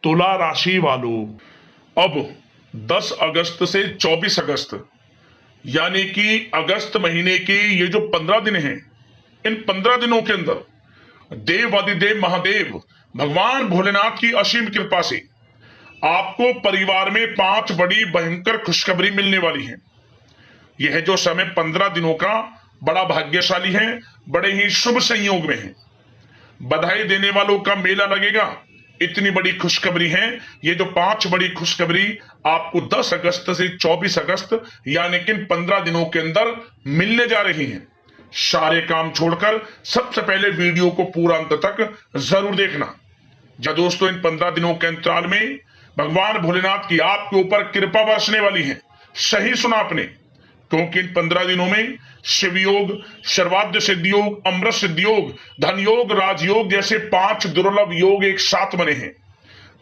तुला राशि वालों, अब 10 अगस्त से 24 अगस्त यानी कि अगस्त महीने के ये जो 15 दिन हैं, इन 15 दिनों के अंदर देवादिदेव महादेव भगवान भोलेनाथ की असीम कृपा से आपको परिवार में 5 बड़ी भयंकर खुशखबरी मिलने वाली है। यह जो समय 15 दिनों का बड़ा भाग्यशाली है, बड़े ही शुभ संयोग में है। बधाई देने वालों का मेला लगेगा। इतनी बड़ी खुशखबरी है। ये जो 5 बड़ी खुशखबरी आपको 10 अगस्त से 24 अगस्त यानी कि 15 दिनों के अंदर मिलने जा रही हैं। सारे काम छोड़कर सबसे पहले वीडियो को पूरा अंत तक जरूर देखना। जो दोस्तों, इन 15 दिनों के अंतराल में भगवान भोलेनाथ की आपके ऊपर कृपा बरसने वाली है। सही सुना आपने, क्योंकि इन 15 दिनों में शिव योग, सर्वाद्य सिद्धि योग, अमृत सिद्धि योग, धन योग, राजयोग जैसे 5 दुर्लभ योग एक साथ बने हैं,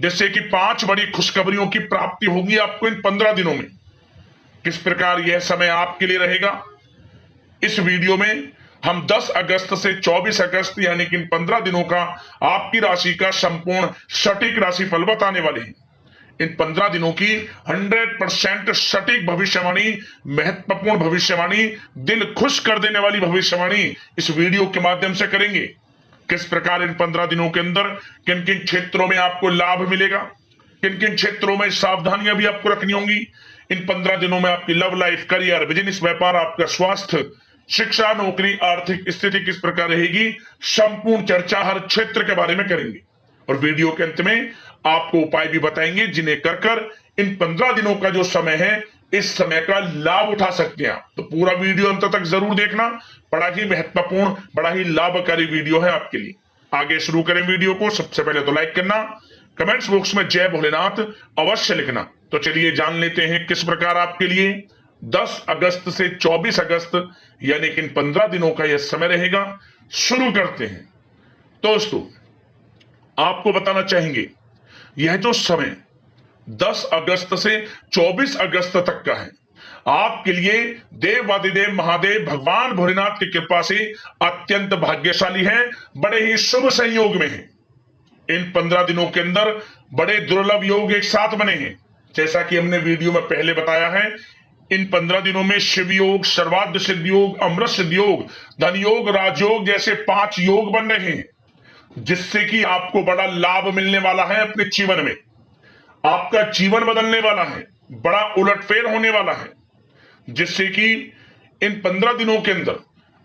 जिससे कि 5 बड़ी खुशखबरियों की प्राप्ति होगी आपको इन 15 दिनों में। किस प्रकार यह समय आपके लिए रहेगा, इस वीडियो में हम 10 अगस्त से 24 अगस्त यानी कि इन 15 दिनों का आपकी राशि का संपूर्ण सटीक राशिफल बताने वाले हैं। इन 15 दिनों की 100% सटीक भविष्यवाणी, महत्वपूर्ण भविष्यवाणी, दिल खुश कर देने वाली भविष्यवाणी इस वीडियो के माध्यम से करेंगे। किस प्रकार इन 15 दिनों के अंदर किन किन क्षेत्रों में आपको लाभ मिलेगा, किन किन क्षेत्रों में सावधानियां भी आपको रखनी होंगी। इन 15 दिनों में आपकी लव लाइफ, करियर, बिजनेस, व्यापार, आपका स्वास्थ्य, शिक्षा, नौकरी, आर्थिक स्थिति किस प्रकार रहेगी, संपूर्ण चर्चा हर क्षेत्र के बारे में करेंगे। और वीडियो के अंत में आपको उपाय भी बताएंगे जिन्हें कर इन 15 दिनों का जो समय है, इस समय का लाभ उठा सकते हैं। तो पूरा वीडियो अंत तक जरूर देखना। बड़ा ही महत्वपूर्ण, बड़ा ही लाभकारी वीडियो है आपके लिए। आगे शुरू करें वीडियो को। सबसे पहले तो लाइक करना, कमेंट्स बॉक्स में जय भोलेनाथ अवश्य लिखना। तो चलिए जान लेते हैं किस प्रकार आपके लिए 10 अगस्त से 24 अगस्त यानी कि इन 15 दिनों का यह समय रहेगा। शुरू करते हैं। दोस्तों, आपको बताना चाहेंगे, यह जो समय 10 अगस्त से 24 अगस्त तक का है, आपके लिए देवादिदेव महादेव भगवान भोलेनाथ की कृपा से अत्यंत भाग्यशाली है, बड़े ही शुभ संयोग में है। इन 15 दिनों के अंदर बड़े दुर्लभ योग एक साथ बने हैं। जैसा कि हमने वीडियो में पहले बताया है, इन 15 दिनों में शिव योग, सर्वाद्य सिद्धि योग, अमृत सिद्धि योग, धन योग, राजयोग जैसे 5 योग बन रहे हैं, जिससे कि आपको बड़ा लाभ मिलने वाला है। अपने जीवन में आपका जीवन बदलने वाला है, बड़ा उलटफेर होने वाला है, जिससे कि इन 15 दिनों के अंदर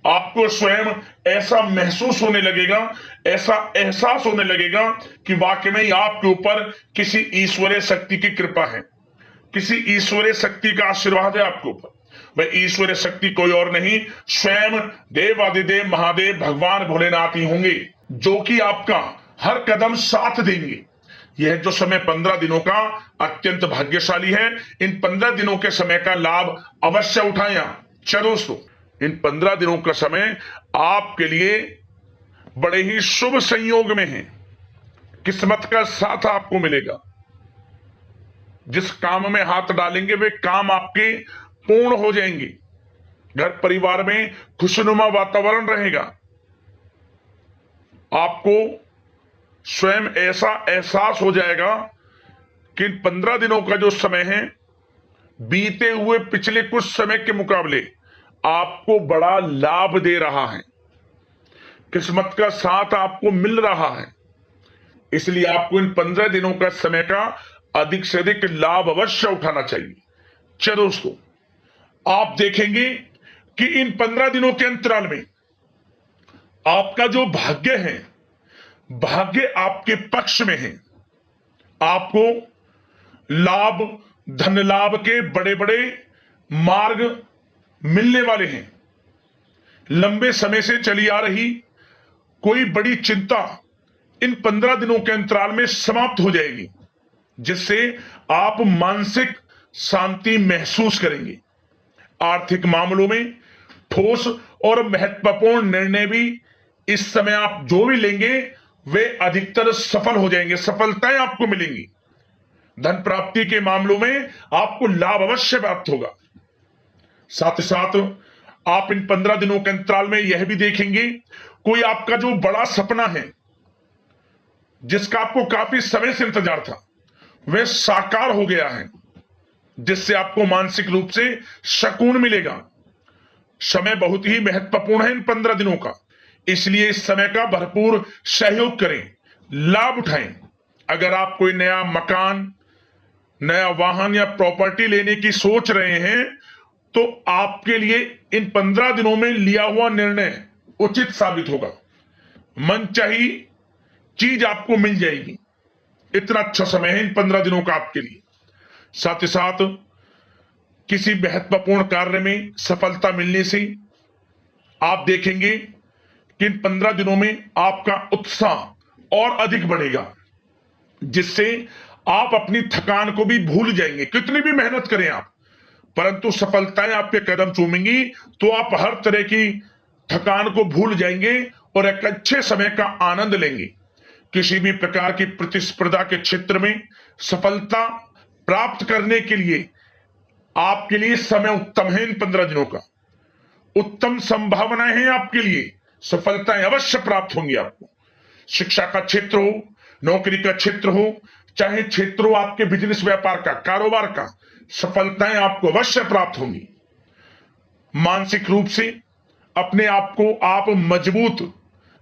आपको स्वयं ऐसा महसूस होने लगेगा, ऐसा एहसास होने लगेगा कि वाकई में आपके ऊपर किसी ईश्वरीय शक्ति की कृपा है, किसी ईश्वरीय शक्ति का आशीर्वाद है आपके ऊपर। वह ईश्वरीय शक्ति कोई और नहीं, स्वयं देवादिदेव महादेव भगवान भोलेनाथ ही होंगे, जो कि आपका हर कदम साथ देंगे। यह जो समय 15 दिनों का अत्यंत भाग्यशाली है। इन 15 दिनों के समय का लाभ अवश्य उठाएं आप। चलो दोस्तों, इन 15 दिनों का समय आपके लिए बड़े ही शुभ संयोग में है। किस्मत का साथ आपको मिलेगा। जिस काम में हाथ डालेंगे वे काम आपके पूर्ण हो जाएंगे। घर परिवार में खुशनुमा वातावरण रहेगा। आपको स्वयं ऐसा एहसास हो जाएगा कि इन 15 दिनों का जो समय है, बीते हुए पिछले कुछ समय के मुकाबले आपको बड़ा लाभ दे रहा है। किस्मत का साथ आपको मिल रहा है। इसलिए आपको इन 15 दिनों का समय का अधिक से अधिक लाभ अवश्य उठाना चाहिए। चलो दोस्तों, आप देखेंगे कि इन 15 दिनों के अंतराल में आपका जो भाग्य है, भाग्य आपके पक्ष में है। आपको लाभ, धन लाभ के बड़े बड़े मार्ग मिलने वाले हैं। लंबे समय से चली आ रही कोई बड़ी चिंता इन 15 दिनों के अंतराल में समाप्त हो जाएगी, जिससे आप मानसिक शांति महसूस करेंगे। आर्थिक मामलों में ठोस और महत्वपूर्ण निर्णय भी इस समय आप जो भी लेंगे वे अधिकतर सफल हो जाएंगे, सफलताएं आपको मिलेंगी। धन प्राप्ति के मामलों में आपको लाभ अवश्य प्राप्त होगा। साथ ही साथ आप इन 15 दिनों के अंतराल में यह भी देखेंगे, कोई आपका जो बड़ा सपना है जिसका आपको काफी समय से इंतजार था, वह साकार हो गया है, जिससे आपको मानसिक रूप से सुकून मिलेगा। समय बहुत ही महत्वपूर्ण है इन 15 दिनों का, इसलिए इस समय का भरपूर सहयोग करें, लाभ उठाएं। अगर आप कोई नया मकान, नया वाहन या प्रॉपर्टी लेने की सोच रहे हैं, तो आपके लिए इन 15 दिनों में लिया हुआ निर्णय उचित साबित होगा। मनचाही चीज आपको मिल जाएगी। इतना अच्छा समय है इन 15 दिनों का आपके लिए। साथ ही साथ किसी महत्वपूर्ण कार्य में सफलता मिलने से आप देखेंगे कि इन 15 दिनों में आपका उत्साह और अधिक बढ़ेगा, जिससे आप अपनी थकान को भी भूल जाएंगे। कितनी भी मेहनत करें आप, परंतु सफलताएं आपके कदम चूमेंगी तो आप हर तरह की थकान को भूल जाएंगे और एक अच्छे समय का आनंद लेंगे। किसी भी प्रकार की प्रतिस्पर्धा के क्षेत्र में सफलता प्राप्त करने के लिए आपके लिए समय उत्तम है। इन 15 दिनों का उत्तम संभावनाएं हैं आपके लिए, सफलताएं अवश्य प्राप्त होंगी आपको। शिक्षा का क्षेत्र हो, नौकरी का क्षेत्र हो, चाहे क्षेत्र हो आपके बिजनेस व्यापार का, कारोबार का, सफलताएं आपको अवश्य प्राप्त होंगी। मानसिक रूप से अपने आप को आप मजबूत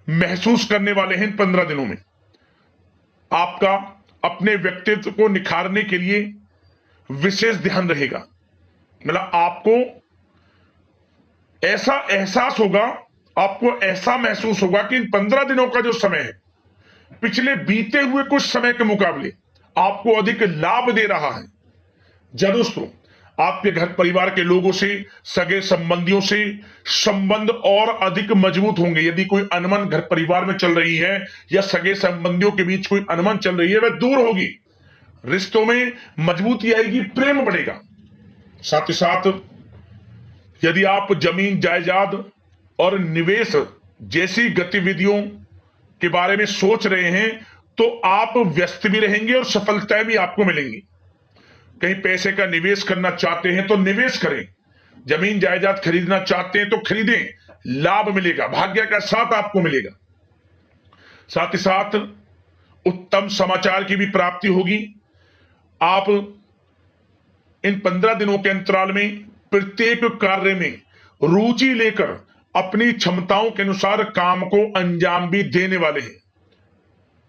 महसूस करने वाले हैं। इन 15 दिनों में आपका अपने व्यक्तित्व को निखारने के लिए विशेष ध्यान रहेगा। मतलब आपको ऐसा एहसास होगा, आपको ऐसा महसूस होगा कि इन 15 दिनों का जो समय है, पिछले बीते हुए कुछ समय के मुकाबले आपको अधिक लाभ दे रहा है। जब दोस्तों आपके घर परिवार के लोगों से, सगे संबंधियों से संबंध और अधिक मजबूत होंगे। यदि कोई अनबन घर परिवार में चल रही है या सगे संबंधियों के बीच कोई अनबन चल रही है, वह दूर होगी, रिश्तों में मजबूती आएगी, प्रेम बढ़ेगा। साथ ही साथ यदि आप जमीन जायदाद और निवेश जैसी गतिविधियों के बारे में सोच रहे हैं, तो आप व्यस्त भी रहेंगे और सफलताएं भी आपको मिलेंगी। कहीं पैसे का निवेश करना चाहते हैं तो निवेश करें, जमीन जायदाद खरीदना चाहते हैं तो खरीदें, लाभ मिलेगा, भाग्य का साथ आपको मिलेगा। साथ ही साथ उत्तम समाचार की भी प्राप्ति होगी। आप इन 15 दिनों के अंतराल में प्रत्येक कार्य में रुचि लेकर अपनी क्षमताओं के अनुसार काम को अंजाम भी देने वाले हैं।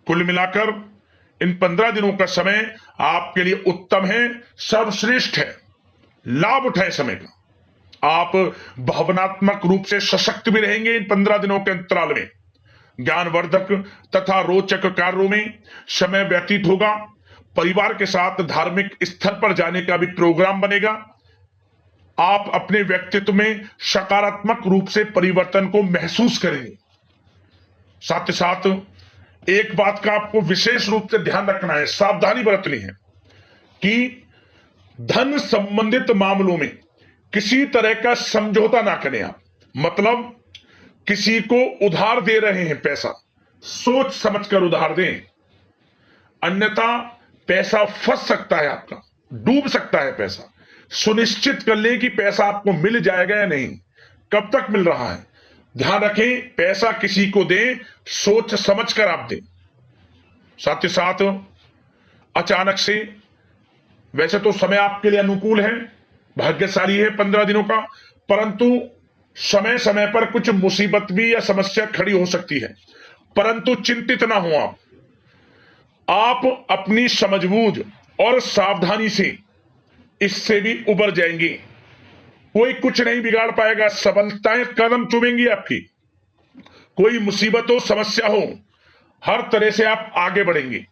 कुल मिलाकर इन 15 दिनों का समय आपके लिए उत्तम है, सर्वश्रेष्ठ है। लाभ उठाएं समय का। आप भावनात्मक रूप से सशक्त भी रहेंगे इन 15 दिनों के अंतराल में। ज्ञानवर्धक तथा रोचक कार्यों में समय व्यतीत होगा। परिवार के साथ धार्मिक स्थल पर जाने का भी प्रोग्राम बनेगा। आप अपने व्यक्तित्व में सकारात्मक रूप से परिवर्तन को महसूस करेंगे। साथ ही साथ एक बात का आपको विशेष रूप से ध्यान रखना है, सावधानी बरतनी है कि धन संबंधित मामलों में किसी तरह का समझौता ना करें आप। मतलब किसी को उधार दे रहे हैं पैसा, सोच समझकर उधार दें, अन्यथा पैसा फंस सकता है, आपका डूब सकता है पैसा। सुनिश्चित कर लें कि पैसा आपको मिल जाएगा या नहीं, कब तक मिल रहा है। ध्यान रखें, पैसा किसी को दें, सोच समझकर आप दें। साथ ही साथ अचानक से, वैसे तो समय आपके लिए अनुकूल है, भाग्यशाली है 15 दिनों का, परंतु समय समय पर कुछ मुसीबत भी या समस्या खड़ी हो सकती है। परंतु चिंतित ना हो आप अपनी समझबूझ और सावधानी से इससे भी उबर जाएंगे। कोई कुछ नहीं बिगाड़ पाएगा, सफलताएं कदम चूमेंगी आपकी। कोई मुसीबत हो, समस्या हो, हर तरह से आप आगे बढ़ेंगे,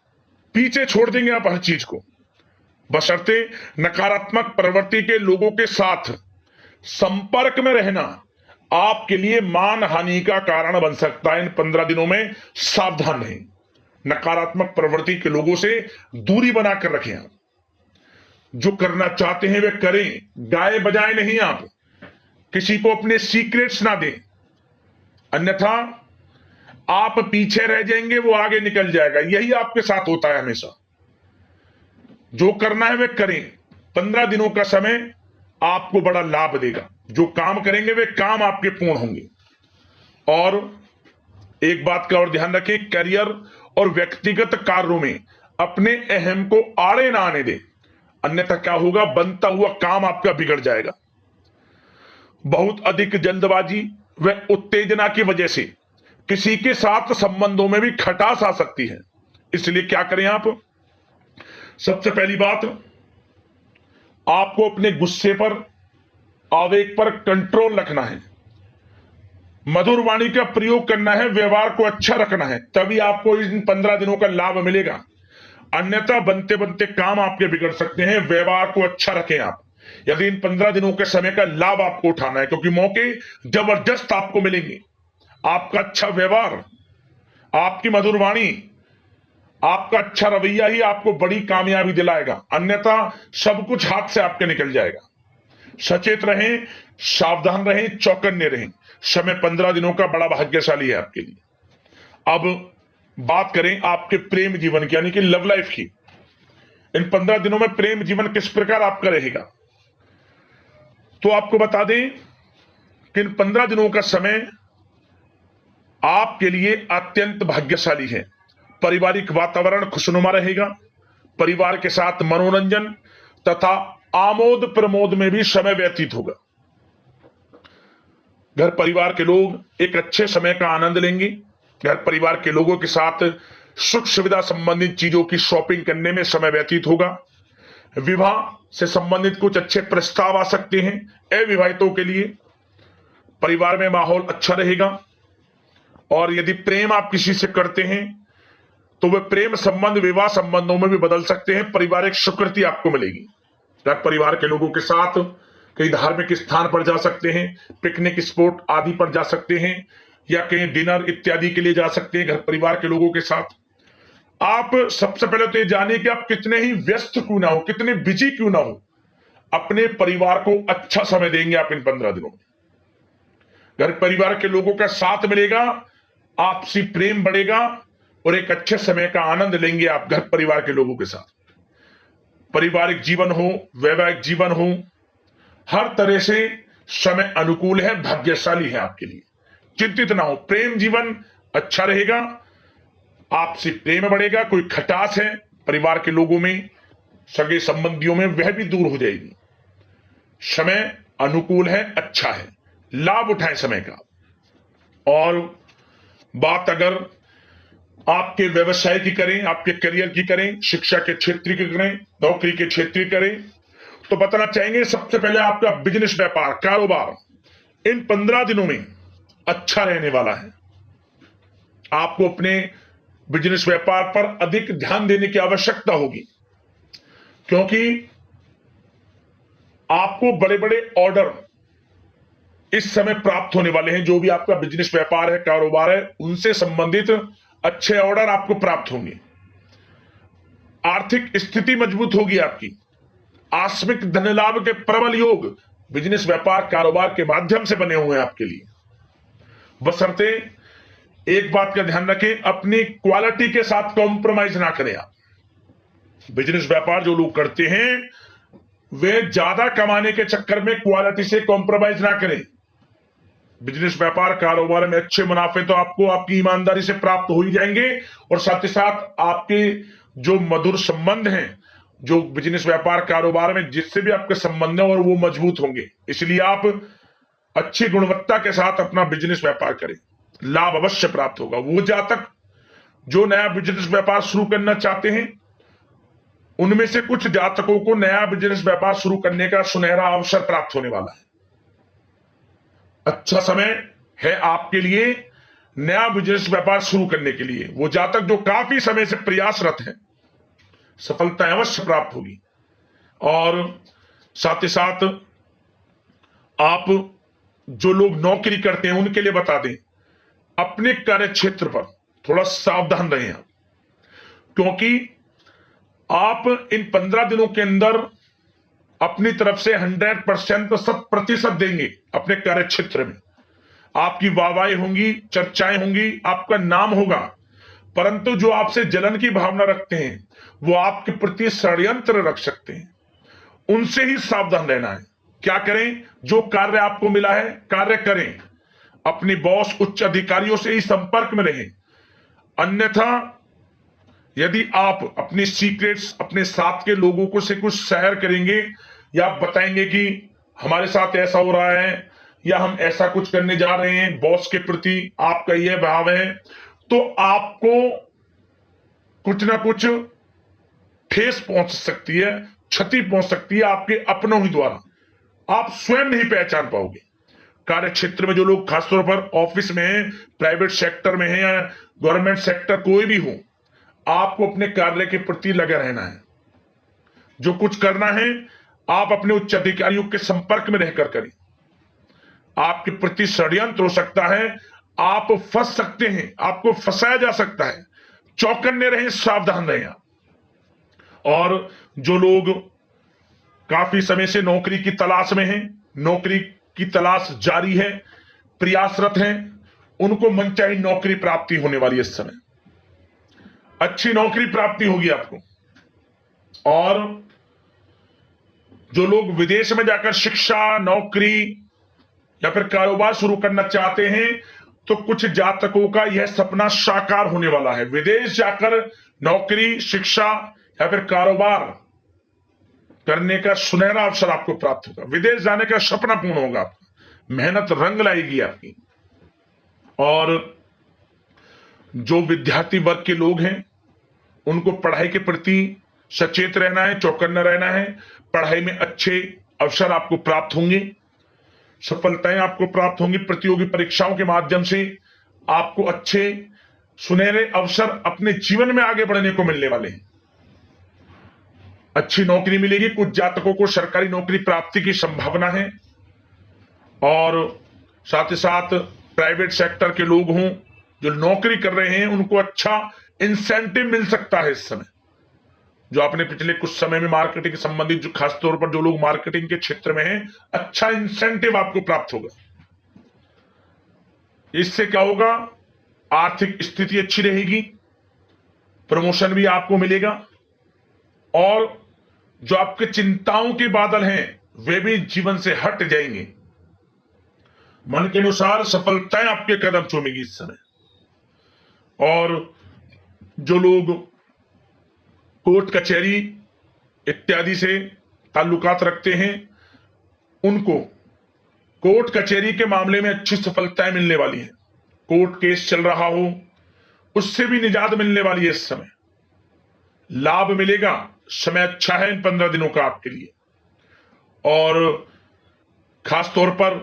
पीछे छोड़ देंगे आप हर चीज को। बशर्ते नकारात्मक प्रवृत्ति के लोगों के साथ संपर्क में रहना आपके लिए मान हानि का कारण बन सकता है। इन 15 दिनों में सावधान रहें, नकारात्मक प्रवृत्ति के लोगों से दूरी बनाकर रखें। आप जो करना चाहते हैं वे करें, गाए बजाए नहीं। आप किसी को अपने सीक्रेट्स ना दें, अन्यथा आप पीछे रह जाएंगे, वो आगे निकल जाएगा। यही आपके साथ होता है हमेशा। जो करना है वे करें। 15 दिनों का समय आपको बड़ा लाभ देगा। जो काम करेंगे वे काम आपके पूर्ण होंगे। और एक बात का और ध्यान रखें, करियर और व्यक्तिगत कार्यों में अपने अहम को आड़े ना आने दे, अन्यथा क्या होगा, बनता हुआ काम आपका बिगड़ जाएगा। बहुत अधिक जल्दबाजी व उत्तेजना की वजह से किसी के साथ संबंधों में भी खटास आ सकती है। इसलिए क्या करें आप, सबसे पहली बात, आपको अपने गुस्से पर, आवेग पर कंट्रोल रखना है, मधुर वाणी का प्रयोग करना है, व्यवहार को अच्छा रखना है, तभी आपको इन 15 दिनों का लाभ मिलेगा। अन्यथा बनते बनते काम आपके बिगड़ सकते हैं। व्यवहार को अच्छा रखें आप, यदि इन 15 दिनों के समय का लाभ आपको उठाना है, क्योंकि मौके जबरदस्त आपको मिलेंगे। आपका अच्छा व्यवहार, आपकी मधुर वाणी, आपका अच्छा रवैया ही आपको बड़ी कामयाबी दिलाएगा, अन्यथा सब कुछ हाथ से आपके निकल जाएगा। सचेत रहें, सावधान रहें, चौकन्ने रहें। समय 15 दिनों का बड़ा भाग्यशाली है आपके लिए। अब बात करें आपके प्रेम जीवन की, यानी कि लव लाइफ की। इन 15 दिनों में प्रेम जीवन किस प्रकार आपका रहेगा, तो आपको बता दें कि इन 15 दिनों का समय आपके लिए अत्यंत भाग्यशाली है। पारिवारिक वातावरण खुशनुमा रहेगा, परिवार के साथ मनोरंजन तथा आमोद प्रमोद में भी समय व्यतीत होगा। घर परिवार के लोग एक अच्छे समय का आनंद लेंगे। घर परिवार के लोगों के साथ सुख सुविधा संबंधित चीजों की शॉपिंग करने में समय व्यतीत होगा। विवाह से संबंधित कुछ अच्छे प्रस्ताव आ सकते हैं अविवाहितों के लिए। परिवार में माहौल अच्छा रहेगा, और यदि प्रेम आप किसी से करते हैं तो वह प्रेम संबंध विवाह संबंधों में भी बदल सकते हैं। पारिवारिक स्वीकृति आपको मिलेगी। घर परिवार के लोगों के साथ कहीं धार्मिक स्थान पर जा सकते हैं, पिकनिक स्पॉट आदि पर जा सकते हैं, या कहीं डिनर इत्यादि के लिए जा सकते हैं घर परिवार के लोगों के साथ। आप सबसे पहले तो ये जानिए कि आप कितने ही व्यस्त क्यों ना हो, कितने बिजी क्यों ना हो, अपने परिवार को अच्छा समय देंगे आप इन 15 दिनों में। घर परिवार के लोगों का साथ मिलेगा, आपसी प्रेम बढ़ेगा, और एक अच्छे समय का आनंद लेंगे आप घर परिवार के लोगों के साथ। पारिवारिक जीवन हो, वैवाहिक जीवन हो, हर तरह से समय अनुकूल है, भाग्यशाली है आपके लिए। चिंतित ना हो, प्रेम जीवन अच्छा रहेगा, आपसी प्रेम बढ़ेगा, कोई खटास है परिवार के लोगों में, सगे संबंधियों में, वह भी दूर हो जाएगी। समय अनुकूल है, अच्छा है, लाभ उठाएं समय का। और बात अगर आपके व्यवसाय की करें, आपके करियर की करें, शिक्षा के क्षेत्र की करें, नौकरी के क्षेत्र की करें, तो बताना चाहेंगे सबसे पहले आपका बिजनेस, व्यापार, कारोबार इन 15 दिनों में अच्छा रहने वाला है। आपको अपने बिजनेस व्यापार पर अधिक ध्यान देने की आवश्यकता होगी, क्योंकि आपको बड़े बड़े ऑर्डर इस समय प्राप्त होने वाले हैं। जो भी आपका बिजनेस व्यापार है, कारोबार है, उनसे संबंधित अच्छे ऑर्डर आपको प्राप्त होंगे। आर्थिक स्थिति मजबूत होगी आपकी। आकस्मिक धन लाभ के प्रबल योग बिजनेस व्यापार कारोबार के माध्यम से बने हुए हैं आपके लिए। बशर्ते एक बात का ध्यान रखें, अपनी क्वालिटी के साथ कॉम्प्रोमाइज ना करें आप। बिजनेस व्यापार जो लोग करते हैं वे ज्यादा कमाने के चक्कर में क्वालिटी से कॉम्प्रोमाइज ना करें। बिजनेस व्यापार कारोबार में अच्छे मुनाफे तो आपको आपकी ईमानदारी से प्राप्त हो ही जाएंगे, और साथ ही साथ आपके जो मधुर संबंध हैं जो बिजनेस व्यापार कारोबार में जिससे भी आपके संबंध हैं, और वो मजबूत होंगे। इसलिए आप अच्छी गुणवत्ता के साथ अपना बिजनेस व्यापार करें, लाभ अवश्य प्राप्त होगा। वो जातक जो नया बिजनेस व्यापार शुरू करना चाहते हैं, उनमें से कुछ जातकों को नया बिजनेस व्यापार शुरू करने का सुनहरा अवसर प्राप्त होने वाला है। अच्छा समय है आपके लिए नया बिजनेस व्यापार शुरू करने के लिए। वो जातक जो काफी समय से प्रयासरत हैं, सफलता अवश्य प्राप्त होगी। और साथ ही साथ आप जो लोग नौकरी करते हैं उनके लिए बता दें, अपने कार्य क्षेत्र पर थोड़ा सावधान रहें आप, क्योंकि आप इन 15 दिनों के अंदर अपनी तरफ से 100% 100% देंगे अपने कार्य क्षेत्र में। आपकी वाहवाही होंगी, चर्चाएं होंगी, आपका नाम होगा, परंतु जो आपसे जलन की भावना रखते हैं वो आपके प्रति षड्यंत्र रख सकते हैं। उनसे ही सावधान रहना है। क्या करें, जो कार्य आपको मिला है कार्य करें, अपने बॉस उच्च अधिकारियों से ही संपर्क में रहें, अन्यथा यदि आप अपनी सीक्रेट्स अपने साथ के लोगों को से कुछ शेयर करेंगे या आप बताएंगे कि हमारे साथ ऐसा हो रहा है या हम ऐसा कुछ करने जा रहे हैं, बॉस के प्रति आपका यह भाव है, तो आपको कुछ ना कुछ ठेस पहुंच सकती है, क्षति पहुंच सकती है आपके अपनों ही द्वारा। आप स्वयं नहीं पहचान पाओगे। कार्य क्षेत्र में जो लोग खासतौर पर ऑफिस में हैं, प्राइवेट सेक्टर में हैं या गवर्नमेंट सेक्टर कोई भी हो, आपको अपने कार्य के प्रति लगे रहना है। जो कुछ करना है आप अपने उच्च अधिकारियों के संपर्क में रहकर करें। आपके प्रति षड्यंत्र हो सकता है, आप फंस सकते हैं, आपको फंसाया जा सकता है। चौकन्ने रहें, सावधान रहें आप। और जो लोग काफी समय से नौकरी की तलाश में हैं, नौकरी की तलाश जारी है, प्रयासरत हैं, उनको मनचाही नौकरी प्राप्ति होने वाली है। इस समय अच्छी नौकरी प्राप्ति होगी आपको। और जो लोग विदेश में जाकर शिक्षा, नौकरी या फिर कारोबार शुरू करना चाहते हैं, तो कुछ जातकों का यह सपना साकार होने वाला है। विदेश जाकर नौकरी, शिक्षा या फिर कारोबार करने का सुनहरा अवसर आपको प्राप्त होगा। विदेश जाने का सपना पूर्ण होगा आपका, मेहनत रंग लाएगी आपकी। और जो विद्यार्थी वर्ग के लोग हैं, उनको पढ़ाई के प्रति सचेत रहना है, चौकन्ना रहना है। पढ़ाई में अच्छे अवसर आपको प्राप्त होंगे, सफलताएं आपको प्राप्त होंगी। प्रतियोगी परीक्षाओं के माध्यम से आपको अच्छे सुनहरे अवसर अपने जीवन में आगे बढ़ने को मिलने वाले हैं। अच्छी नौकरी मिलेगी। कुछ जातकों को सरकारी नौकरी प्राप्ति की संभावना है। और साथ ही साथ प्राइवेट सेक्टर के लोग हों जो नौकरी कर रहे हैं, उनको अच्छा इंसेंटिव मिल सकता है इस समय। जो आपने पिछले कुछ समय में मार्केटिंग के संबंधित, जो खासतौर पर जो लोग मार्केटिंग के क्षेत्र में हैं, अच्छा इंसेंटिव आपको प्राप्त होगा। इससे क्या होगा, आर्थिक स्थिति अच्छी रहेगी, प्रमोशन भी आपको मिलेगा। और जो आपके चिंताओं के बादल हैं वे भी जीवन से हट जाएंगे। मन के अनुसार सफलताएं आपके कदम चूमेगी इस समय। और जो लोग कोर्ट कचहरी इत्यादि से ताल्लुकात रखते हैं, उनको कोर्ट कचहरी के मामले में अच्छी सफलताएं मिलने वाली हैं। कोर्ट केस चल रहा हो, उससे भी निजात मिलने वाली है इस समय। लाभ मिलेगा, समय अच्छा है इन 15 दिनों का आपके लिए। और खासतौर पर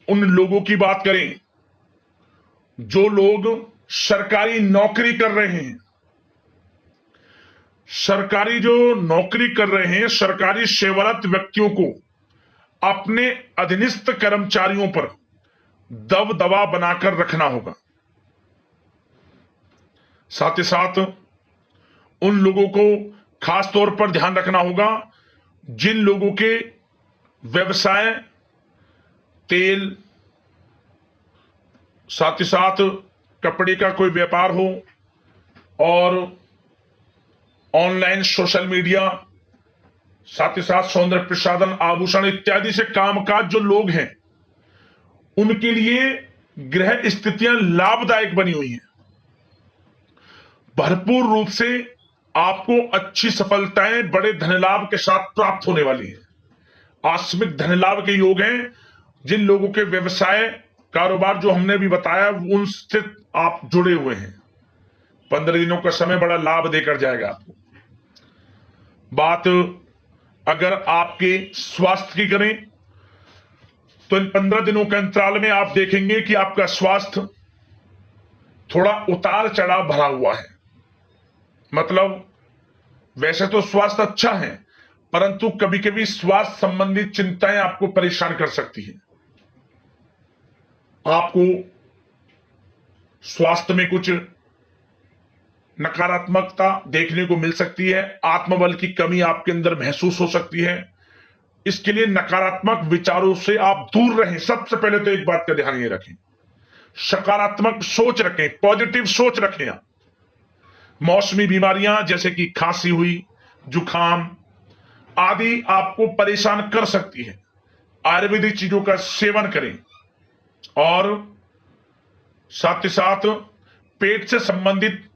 उन लोगों की बात करें जो लोग सरकारी नौकरी कर रहे हैं। सरकारी जो नौकरी कर रहे हैं, सरकारी सेवारत व्यक्तियों को अपने अधीनस्थ कर्मचारियों पर दबदबा बनाकर रखना होगा। साथ ही साथ उन लोगों को खास तौर पर ध्यान रखना होगा जिन लोगों के व्यवसाय, तेल, साथ ही साथ कपड़े का कोई व्यापार हो और ऑनलाइन सोशल मीडिया, साथ ही साथ सौंदर्य प्रसाधन, आभूषण इत्यादि से कामकाज जो लोग हैं, उनके लिए ग्रह स्थितियां लाभदायक बनी हुई हैं। भरपूर रूप से आपको अच्छी सफलताएं बड़े धनलाभ के साथ प्राप्त होने वाली हैं। आकस्मिक धनलाभ के योग हैं। जिन लोगों के व्यवसाय, कारोबार जो हमने भी बताया, उनसे आप जुड़े हुए हैं। 15 दिनों का समय बड़ा लाभ देकर जाएगा आपको। बात अगर आपके स्वास्थ्य की करें तो इन 15 दिनों के अंतराल में आप देखेंगे कि आपका स्वास्थ्य थोड़ा उतार चढ़ाव भरा हुआ है। मतलब वैसे तो स्वास्थ्य अच्छा है, परंतु कभी कभी स्वास्थ्य संबंधित चिंताएं आपको परेशान कर सकती हैं। आपको स्वास्थ्य में कुछ नकारात्मकता देखने को मिल सकती है। आत्मबल की कमी आपके अंदर महसूस हो सकती है। इसके लिए नकारात्मक विचारों से आप दूर रहें। सबसे पहले तो एक बात का ध्यान ये रखें, सकारात्मक सोच रखें, पॉजिटिव सोच रखें आप। मौसमी बीमारियां जैसे कि खांसी हुई, जुखाम आदि आपको परेशान कर सकती है। आयुर्वेदिक चीजों का सेवन करें। और साथ ही साथ पेट से संबंधित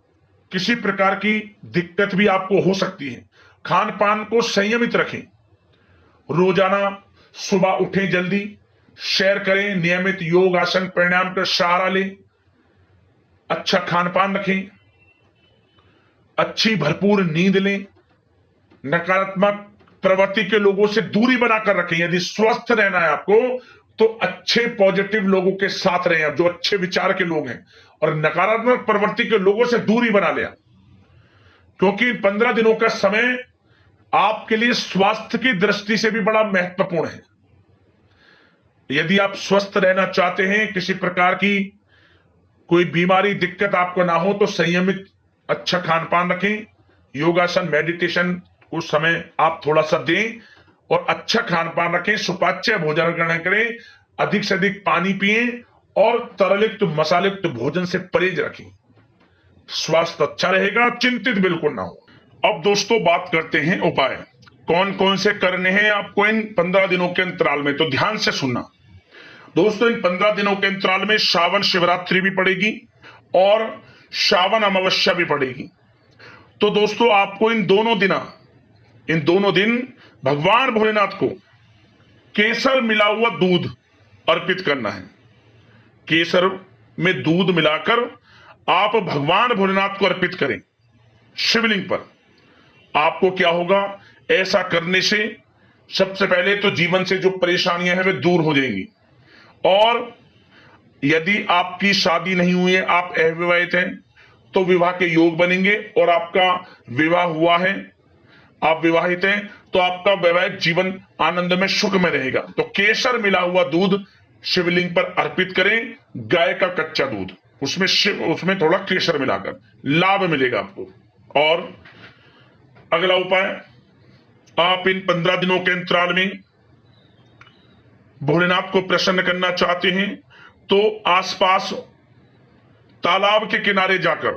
किसी प्रकार की दिक्कत भी आपको हो सकती है। खान पान को संयमित रखें, रोजाना सुबह उठें, जल्दी सैर करें, नियमित योग आसन प्राणायाम का सहारा लें, अच्छा खान पान रखें, अच्छी भरपूर नींद लें, नकारात्मक प्रवृत्ति के लोगों से दूरी बनाकर रखें। यदि स्वस्थ रहना है आपको तो अच्छे पॉजिटिव लोगों के साथ रहें, जो अच्छे विचार के लोग हैं, और नकारात्मक प्रवृत्ति के लोगों से दूरी बना लिया, क्योंकि 15 दिनों का समय आपके लिए स्वास्थ्य की दृष्टि से भी बड़ा महत्वपूर्ण है। यदि आप स्वस्थ रहना चाहते हैं, किसी प्रकार की कोई बीमारी दिक्कत आपको ना हो, तो संयमित अच्छा खान पान रखें, योगासन मेडिटेशन उस समय आप थोड़ा सा दें, और अच्छा खान पान रखें, सुपाच्य भोजन ग्रहण करें, अधिक से अधिक पानी पिएं, और तरलयुक्त मसालेयुक्त भोजन से परहेज रखें। स्वास्थ्य अच्छा रहेगा, चिंतित बिल्कुल ना हो। अब दोस्तों बात करते हैं उपाय, कौन कौन से करने हैं आपको इन 15 दिनों के अंतराल में, तो ध्यान से सुनना दोस्तों। इन 15 दिनों के अंतराल में श्रावण शिवरात्रि भी पड़ेगी और श्रावण अमावस्या भी पड़ेगी। तो दोस्तों आपको इन दोनों दिन भगवान भोलेनाथ को केसर मिला हुआ दूध अर्पित करना है। केसर में दूध मिलाकर आप भगवान भोलेनाथ को अर्पित करें शिवलिंग पर। आपको क्या होगा, ऐसा करने से सबसे पहले तो जीवन से जो परेशानियां हैं वे दूर हो जाएंगी, और यदि आपकी शादी नहीं हुई है, आप अविवाहित हैं, तो विवाह के योग बनेंगे, और आपका विवाह हुआ है, आप विवाहित हैं, तो आपका वैवाहिक जीवन आनंद में सुख में रहेगा। तो केसर मिला हुआ दूध शिवलिंग पर अर्पित करें, गाय का कच्चा दूध, उसमें थोड़ा केसर मिलाकर, लाभ मिलेगा आपको। और अगला उपाय, आप इन 15 दिनों के अंतराल में भोलेनाथ को प्रसन्न करना चाहते हैं, तो आसपास तालाब के किनारे जाकर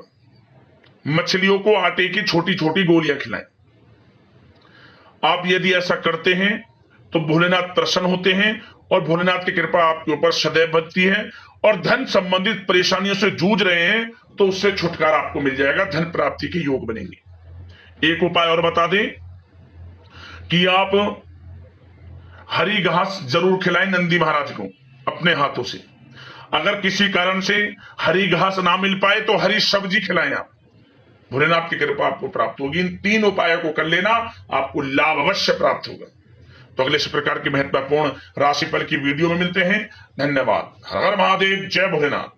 मछलियों को आटे की छोटी छोटी गोलियां खिलाएं। आप यदि ऐसा करते हैं तो भोलेनाथ प्रसन्न होते हैं, और भोलेनाथ की कृपा आपके ऊपर सदैव बनती है, और धन संबंधित परेशानियों से जूझ रहे हैं तो उससे छुटकारा आपको मिल जाएगा, धन प्राप्ति के योग बनेंगे। एक उपाय और बता दें कि आप हरी घास जरूर खिलाएं नंदी महाराज को अपने हाथों से। अगर किसी कारण से हरी घास ना मिल पाए तो हरी सब्जी खिलाएं आप, भोलेनाथ की कृपा आपको प्राप्त होगी। इन 3 उपायों को कर लेना, आपको लाभ अवश्य प्राप्त होगा। तो अगले इस प्रकार की महत्वपूर्ण राशिफल की वीडियो में मिलते हैं। धन्यवाद। हर हर महादेव, जय भोलेनाथ।